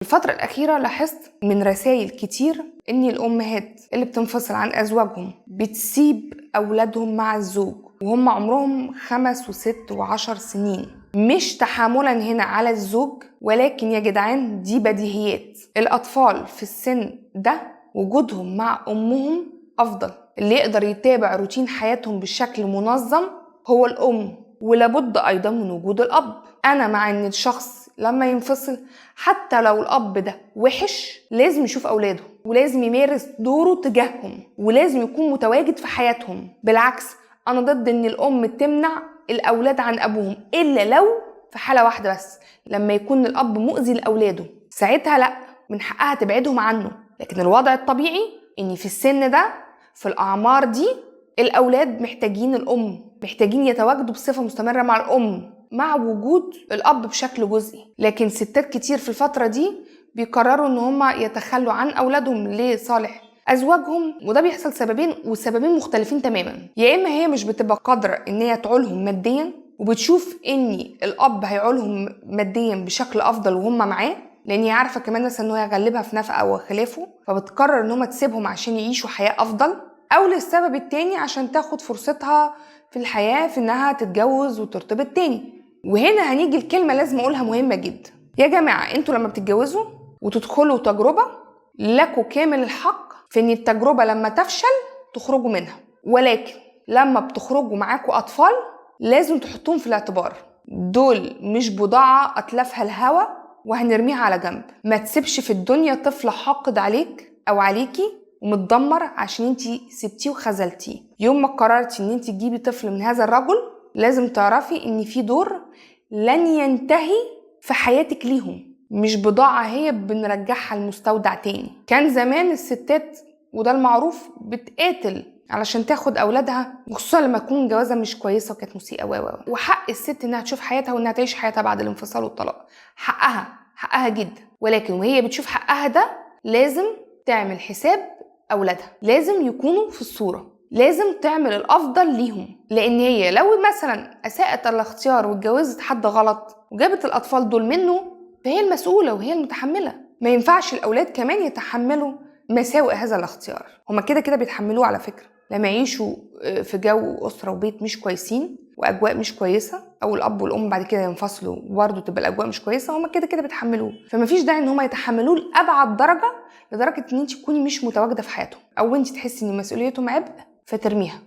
الفترة الأخيرة لاحظت من رسائل كتير إن الأمهات اللي بتنفصل عن أزواجهم بتسيب أولادهم مع الزوج وهم عمرهم 5 و6 و10 سنين، مش تحاملا هنا على الزوج، ولكن يا جدعان دي بديهيات. الأطفال في السن ده وجودهم مع أمهم أفضل. اللي يقدر يتابع روتين حياتهم بشكل منظم هو الأم، ولابد أيضا من وجود الأب. أنا مع إن الشخص لما ينفصل حتى لو الأب ده وحش لازم يشوف أولاده ولازم يمارس دوره تجاههم ولازم يكون متواجد في حياتهم. بالعكس أنا ضد إن الأم تمنع الأولاد عن أبوهم إلا لو في حالة واحدة بس، لما يكون الأب مؤذي لأولاده، ساعتها لأ، من حقها تبعدهم عنه. لكن الوضع الطبيعي إن في السن ده في الأعمار دي الأولاد محتاجين الأم، محتاجين يتواجدوا بصفة مستمرة مع الأم مع وجود الأب بشكل جزئي. لكن ستات كتير في الفترة دي بيقرروا إن هما يتخلوا عن أولادهم لصالح أزواجهم، وده بيحصل سببين والسببين مختلفين تماما. يا إما هي مش بتبقى قادرة إن هي تعولهم ماديا وبتشوف إن الأب هيعولهم ماديا بشكل أفضل وهم معاه، لأن هي عارفة كمان مثلا إنه هيغلبها في نفقة أو خلافه، فبتقرر إن هما تسيبهم عشان يعيشوا حياة أفضل. أو للسبب التاني عشان تاخد فرصتها في الحياة في إنها تتجوز وترتبط تاني. وهنا هنيجي الكلمة لازم أقولها مهمة جدا. يا جماعة انتوا لما بتتجوزوا وتدخلوا تجربة لكوا كامل الحق في إن التجربة لما تفشل تخرجوا منها، ولكن لما بتخرجوا معاكوا أطفال لازم تحطوهم في الاعتبار. دول مش بضاعة أتلفها الهوى وهنرميها على جنب. ما تسيبش في الدنيا طفل حاقد عليك أو عليكي ومتدمر عشان انتي سبتيه وخذلتيه. يوم ما قررتي ان انتي تجيبي طفل من هذا الرجل لازم تعرفي ان في دور لن ينتهي في حياتك ليهم، مش بضاعة هي بنرجعها المستودع تاني. كان زمان الستات وده المعروف بتقاتل علشان تاخد اولادها، خصوصا لما تكون جوازها مش كويسه وكانت مسيئه وحق الست انها تشوف حياتها وانها تعيش حياتها بعد الانفصال والطلاق. حقها جدا، ولكن وهي بتشوف حقها ده لازم تعمل حساب أولادها، لازم يكونوا في الصورة، لازم تعمل الأفضل ليهم. لأن هي لو مثلا أساءت الاختيار واتجوزت حد غلط وجابت الأطفال دول منه فهي المسؤولة وهي المتحملة. ما ينفعش الأولاد كمان يتحملوا مساوئ هذا الاختيار. هما كده بيتحملوه على فكرة لما يعيشوا في جو أسرة وبيت مش كويسين وأجواء مش كويسة، أو الأب والأم بعد كده ينفصلوا وبرضه تبقى الأجواء مش كويسة، هما كده بيتحملوه. فما فيش داعي إن هما يتحملوه لأبعد درجة، لدرجة إن أنت تكوني مش متواجدة في حياتهم أو أنت تحسي إن مسؤوليتهم عبء فترميها.